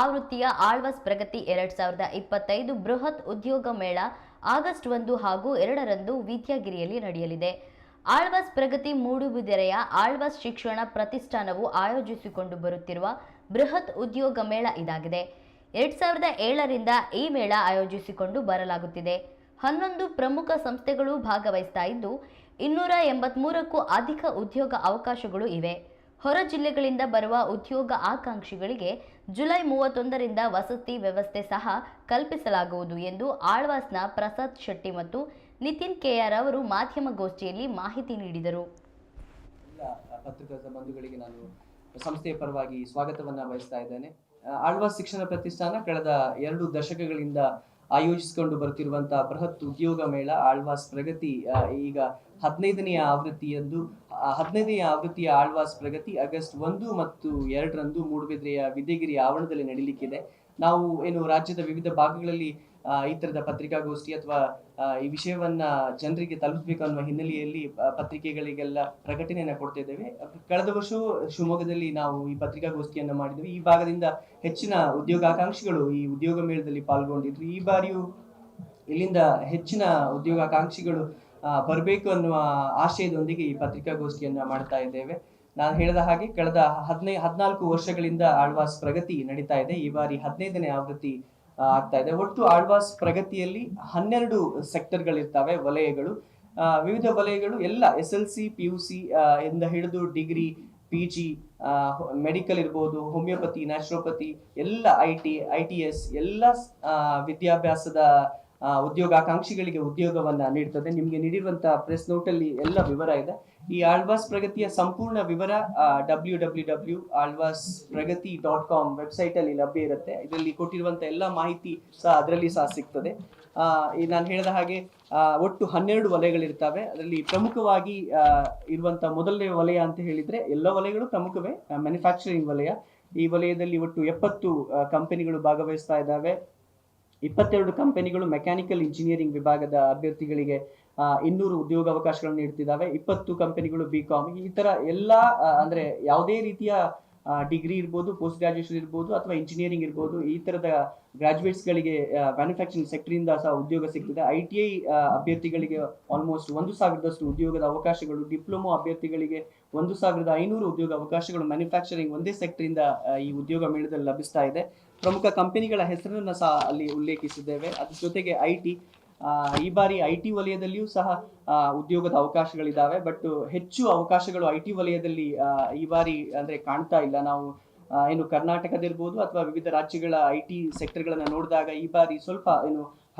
ಆವೃತ್ತಿಯ ಆಳ್ವಾಸ್ ಪ್ರಗತಿ 2025 ಬೃಹತ್ ಉದ್ಯೋಗ ಮೇಳ ಆಗಸ್ಟ್ 1 ಹಾಗೂ 2ರಂದು ವಿದ್ಯಾಗಿರಿಯಲ್ಲಿ ನಡೆಯಲಿದೆ. ಆಳ್ವಾಸ್ ಪ್ರಗತಿ ಮೂಡುಬಿದಿರೆಯ ಆಳ್ವಾಸ್ ಶಿಕ್ಷಣ ಪ್ರತಿಷ್ಠಾನವು ಆಯೋಜಿಸಿಕೊಂಡು ಬರುತ್ತಿರುವ ಬೃಹತ್ ಉದ್ಯೋಗ ಮೇಳ ಇದಾಗಿದೆ. 2007ರಿಂದ ಈ ಮೇಳ ಆಯೋಜಿಸಿಕೊಂಡು ಬರಲಾಗುತ್ತಿದೆ. 11 ಪ್ರಮುಖ ಸಂಸ್ಥೆಗಳು ಭಾಗವಹಿಸ್ತಾ ಇದ್ದು 283ಕ್ಕೂ ಅಧಿಕ ಉದ್ಯೋಗ ಅವಕಾಶಗಳು ಇವೆ. ಹೊರ ಜಿಲ್ಲೆಗಳಿಂದ ಬರುವ ಉದ್ಯೋಗ ಆಕಾಂಕ್ಷಿಗಳಿಗೆ ಜುಲೈ 31ರಿಂದ ವಸತಿ ವ್ಯವಸ್ಥೆ ಸಹ ಕಲ್ಪಿಸಲಾಗುವುದು ಎಂದು ಆಳ್ವಾಸ್ನ ಪ್ರಸಾದ್ ಶೆಟ್ಟಿ ಮತ್ತು ನಿತಿನ್ ಕೆಆರ್ ಅವರು ಮಾಧ್ಯಮಗೋಷ್ಠಿಯಲ್ಲಿ ಮಾಹಿತಿ ನೀಡಿದರು. ಪತ್ರಿಕಾ ಬಂಧುಗಳಿಗೆ ನಾನು ಸಂಸ್ಥೆಯ ಪರವಾಗಿ ಸ್ವಾಗತವನ್ನ ಬಯಸ್ತಾ ಇದ್ದೇನೆ. ಆಳ್ವಾಸ್ ಶಿಕ್ಷಣ ಪ್ರತಿಷ್ಠಾನ ಕಳೆದ 2 ದಶಕಗಳಿಂದ ಆಯೋಜಿಸಿಕೊಂಡು ಬರುತ್ತಿರುವಂತಹ ಬೃಹತ್ ಉದ್ಯೋಗ ಮೇಳ ಆಳ್ವಾಸ್ ಪ್ರಗತಿ ಈಗ 15ನೇ ಆವೃತ್ತಿಯ ಆಳ್ವಾಸ್ ಪ್ರಗತಿ ಆಗಸ್ಟ್ 1 ಮತ್ತು 2ರಂದು ಮೂಡುಬಿದಿರೆಯ ವಿದ್ಯಾಗಿರಿ ಆವರಣದಲ್ಲಿ ನಡೆಯಲಿಕ್ಕಿದೆ. ನಾವು ರಾಜ್ಯದ ವಿವಿಧ ಭಾಗಗಳಲ್ಲಿ ಈ ತರದ ಪತ್ರಿಕಾಗೋಷ್ಠಿ ಅಥವಾ ಈ ವಿಷಯವನ್ನ ಜನರಿಗೆ ತಲುಪಬೇಕು ಅನ್ನುವ ಹಿನ್ನೆಲೆಯಲ್ಲಿ ಪತ್ರಿಕೆಗಳಿಗೆಲ್ಲ ಪ್ರಕಟಣೆಯನ್ನ ಕೊಡ್ತಾ ಇದ್ದೇವೆ. ಕಳೆದ ವರ್ಷವೂ ಶಿವಮೊಗ್ಗದಲ್ಲಿ ನಾವು ಈ ಪತ್ರಿಕಾಗೋಷ್ಠಿಯನ್ನ ಮಾಡಿದ್ವಿ. ಈ ಭಾಗದಿಂದ ಹೆಚ್ಚಿನ ಉದ್ಯೋಗಾಕಾಂಕ್ಷಿಗಳು ಈ ಉದ್ಯೋಗ ಮೇಳದಲ್ಲಿ ಪಾಲ್ಗೊಂಡಿದ್ರು. ಈ ಬಾರಿಯೂ ಇಲ್ಲಿಂದ ಹೆಚ್ಚಿನ ಉದ್ಯೋಗಾಕಾಂಕ್ಷಿಗಳು ಬರಬೇಕು ಅನ್ನುವ ಆಶಯದೊಂದಿಗೆ ಈ ಪತ್ರಿಕಾಗೋಷ್ಠಿಯನ್ನ ಮಾಡ್ತಾ ಇದ್ದೇವೆ. ನಾನು ಹೇಳಿದ ಹಾಗೆ ಕಳೆದ 14 ವರ್ಷಗಳಿಂದ ಆಳ್ವಾಸ್ ಪ್ರಗತಿ ನಡೀತಾ ಇದೆ. ಈ ಬಾರಿ 15ನೇ ಆವೃತ್ತಿ ಆಗ್ತಾ ಇದೆ. ಒಟ್ಟು ಆಳ್ವಾಸ್ ಪ್ರಗತಿಯಲ್ಲಿ 12 ಸೆಕ್ಟರ್ಗಳಿರ್ತವೆ, ವಲಯಗಳು. ವಿವಿಧ ವಲಯಗಳು ಎಲ್ಲ SLC PUC ಇಂದ ಹಿಡಿದು ಡಿಗ್ರಿ, PG, ಮೆಡಿಕಲ್ ಇರ್ಬೋದು, ಹೋಮಿಯೋಪತಿ, ನ್ಯಾಚುರೋಪತಿ, ಎಲ್ಲ ITS ಎಲ್ಲ ವಿದ್ಯಾಭ್ಯಾಸದ ಉದ್ಯೋಗಾಕಾಂಕ್ಷಿಗಳಿಗೆ ಉದ್ಯೋಗವನ್ನ ನೀಡ್ತದೆ. ನಿಮ್ಗೆ ನೀಡಿರುವಂತಹ ಪ್ರೆಸ್ ನೋಟ್ ಅಲ್ಲಿ ಎಲ್ಲ ವಿವರ ಇದೆ. ಈ ಆಳ್ವಾಸ್ ಪ್ರಗತಿಯ ಸಂಪೂರ್ಣ ವಿವರ www.alvaspragati.com ವೆಬ್ಸೈಟ್ ಅಲ್ಲಿ ಲಭ್ಯ ಇರುತ್ತೆ. ಇದರಲ್ಲಿ ಕೊಟ್ಟಿರುವಂತಹ ಎಲ್ಲ ಮಾಹಿತಿ ಸಹ ಅದರಲ್ಲಿ ಸಹ ಸಿಗ್ತದೆ. ನಾನು ಹೇಳಿದ ಹಾಗೆ ಒಟ್ಟು 12 ವಲಯಗಳಿರ್ತವೆ. ಅದರಲ್ಲಿ ಪ್ರಮುಖವಾಗಿ ಇರುವಂತಹ ಮೊದಲನೇ ವಲಯ ಅಂತ ಹೇಳಿದ್ರೆ, ಎಲ್ಲ ವಲಯಗಳು ಪ್ರಮುಖವೇ, ಮ್ಯಾನುಫ್ಯಾಕ್ಚರಿಂಗ್ ವಲಯ. ಈ ವಲಯದಲ್ಲಿ ಒಟ್ಟು 70 ಕಂಪನಿಗಳು ಭಾಗವಹಿಸ್ತಾ ಇದ್ದಾವೆ. 22 ಕಂಪನಿಗಳು ಮೆಕ್ಯಾನಿಕಲ್ ಇಂಜಿನಿಯರಿಂಗ್ ವಿಭಾಗದ ಅಭ್ಯರ್ಥಿಗಳಿಗೆ 200 ಉದ್ಯೋಗ ಅವಕಾಶಗಳನ್ನು ನೀಡುತ್ತಿದ್ದಾವೆ. 20 ಕಂಪನಿಗಳು BCom. ಈ ತರ ಎಲ್ಲಾ ಅಂದ್ರೆ ಯಾವುದೇ ರೀತಿಯ ಡಿಗ್ರಿ ಇರ್ಬೋದು, ಪೋಸ್ಟ್ ಗ್ರಾಜುಯೇಷನ್ ಇರ್ಬೋದು ಅಥವಾ ಇಂಜಿನಿಯರಿಂಗ್ ಇರ್ಬೋದು, ಈ ತರದ ಗ್ರಾಜುಯೇಟ್ಸ್ ಗಳಿಗೆ ಮ್ಯಾನುಫ್ಯಾಕ್ಚರಿಂಗ್ ಸೆಕ್ಟರ್ ಇಂದ ಸಹ ಉದ್ಯೋಗ ಸಿಗ್ತದೆ. ITI ಅಭ್ಯರ್ಥಿಗಳಿಗೆ ಆಲ್ಮೋಸ್ಟ್ 1,000ದಷ್ಟು ಉದ್ಯೋಗದ ಅವಕಾಶಗಳು, ಡಿಪ್ಲೊಮೊ ಅಭ್ಯರ್ಥಿಗಳಿಗೆ 1,500 ಉದ್ಯೋಗ ಅವಕಾಶಗಳು ಮ್ಯಾನುಫ್ಯಾಕ್ಚರಿಂಗ್ ಒಂದೇ ಸೆಕ್ಟರ್ ಇಂದ ಈ ಉದ್ಯೋಗ ಮೇಳದಲ್ಲಿ ಲಭಿಸ್ತಾ ಇದೆ. ಪ್ರಮುಖ ಕಂಪನಿಗಳ ಹೆಸರನ್ನ ಸಹ ಅಲ್ಲಿ ಉಲ್ಲೇಖಿಸಿದ್ದೇವೆ. ಅದ್ರ ಜೊತೆಗೆ IT ಈ ಬಾರಿ IT ವಲಯದಲ್ಲಿಯೂ ಸಹ ಉದ್ಯೋಗದ ಅವಕಾಶಗಳಿದ್ದಾವೆ. ಬಟ್ ಹೆಚ್ಚು ಅವಕಾಶಗಳು IT ವಲಯದಲ್ಲಿ ಈ ಬಾರಿ ಅಂದ್ರೆ ಕಾಣ್ತಾ ಇಲ್ಲ. ನಾವು ಕರ್ನಾಟಕದಿರ್ಬೋದು ಅಥವಾ ವಿವಿಧ ರಾಜ್ಯಗಳ IT ಸೆಕ್ಟರ್ಗಳನ್ನ ನೋಡಿದಾಗ ಈ ಬಾರಿ ಸ್ವಲ್ಪ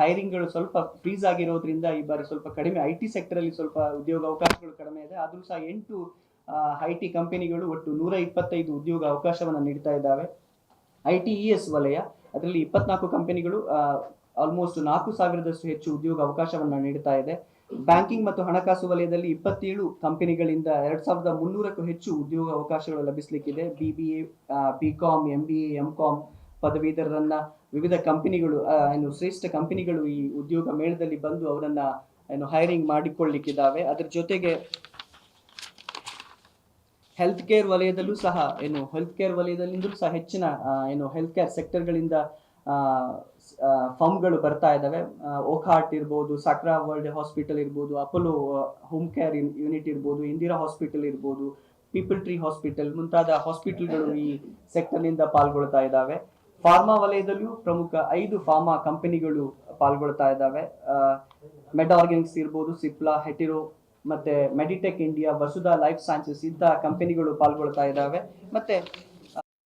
ಹೈರಿಂಗ್ಗಳು ಸ್ವಲ್ಪ ಫ್ರೀಸ್ ಆಗಿರೋದ್ರಿಂದ ಈ ಬಾರಿ ಸ್ವಲ್ಪ ಕಡಿಮೆ, IT ಸೆಕ್ಟರ್ ಅಲ್ಲಿ ಸ್ವಲ್ಪ ಉದ್ಯೋಗ ಅವಕಾಶಗಳು ಕಡಿಮೆ ಇದೆ. ಆದ್ರೂ ಸಹ 8 IT ಕಂಪನಿಗಳು ಒಟ್ಟು 125 ಉದ್ಯೋಗ ಅವಕಾಶವನ್ನ ನೀಡ್ತಾ ಇದ್ದಾವೆ. ITES ವಲಯ, ಅದರಲ್ಲಿ 24 ಕಂಪನಿಗಳು ಆಲ್ಮೋಸ್ಟ್ 4,000ದಷ್ಟು ಹೆಚ್ಚು ಉದ್ಯೋಗ ಅವಕಾಶವನ್ನ ನೀಡ್ತಾ ಇದೆ. ಬ್ಯಾಂಕಿಂಗ್ ಮತ್ತು ಹಣಕಾಸು ವಲಯದಲ್ಲಿ 27 ಕಂಪನಿಗಳಿಂದ 2,300ಕ್ಕೂ ಹೆಚ್ಚು ಉದ್ಯೋಗ ಅವಕಾಶಗಳು ಲಭಿಸಲಿಕ್ಕಿದೆ. BBA, BCom, MBA, MCom ಪದವೀಧರರನ್ನ ವಿವಿಧ ಕಂಪನಿಗಳು ಶ್ರೇಷ್ಠ ಕಂಪನಿಗಳು ಈ ಉದ್ಯೋಗ ಮೇಳದಲ್ಲಿ ಬಂದು ಅವರನ್ನ ಹೈರಿಂಗ್ ಮಾಡಿಕೊಳ್ಳಲಿಕ್ಕಿದ್ದಾವೆ. ಅದರ ಜೊತೆಗೆ ಹೆಲ್ತ್ ಕೇರ್ ವಲಯದಲ್ಲೂ ಸಹ ವಲಯದಲ್ಲಿಂದಲೂ ಸಹ ಹೆಚ್ಚಿನ ಹೆಲ್ತ್ ಕೇರ್ ಸೆಕ್ಟರ್ಗಳಿಂದ ಫರ್ಮ್ಗಳು ಬರ್ತಾ ಇದ್ದಾವೆ. ಓಕಾರ್ಟ್ ಇರ್ಬೋದು, ಸಾಕ್ರಾ ವರ್ಲ್ಡ್ ಹಾಸ್ಪಿಟಲ್ ಇರ್ಬೋದು, ಅಪೋಲೋ ಹೋಮ್ ಕೇರ್ ಯೂನಿಟ್ ಇರ್ಬೋದು, ಇಂದಿರಾ ಹಾಸ್ಪಿಟಲ್ ಇರ್ಬೋದು, ಪೀಪಲ್ ಟ್ರೀ ಹಾಸ್ಪಿಟಲ್ ಮುಂತಾದ ಹಾಸ್ಪಿಟಲ್ಗಳು ಈ ಸೆಕ್ಟರ್ನಿಂದ ಪಾಲ್ಗೊಳ್ತಾ ಇದ್ದಾವೆ. ಫಾರ್ಮಾ ವಲಯದಲ್ಲಿಯೂ ಪ್ರಮುಖ 5 ಫಾರ್ಮಾ ಕಂಪನಿಗಳು ಪಾಲ್ಗೊಳ್ತಾ ಇದ್ದಾವೆ. ಮೆಡ್ ಆರ್ಗಾನಿಕ್ಸ್ ಇರ್ಬೋದು, ಸಿಪ್ಲಾ, ಹೆಟಿರೋ ಮತ್ತೆ Meditech India, Vasudha life sciences ಇಂತಹ ಕಂಪನಿಗಳು ಪಾಲ್ಗೊಳ್ತಾ ಇದ್ದಾವೆ. ಮತ್ತೆ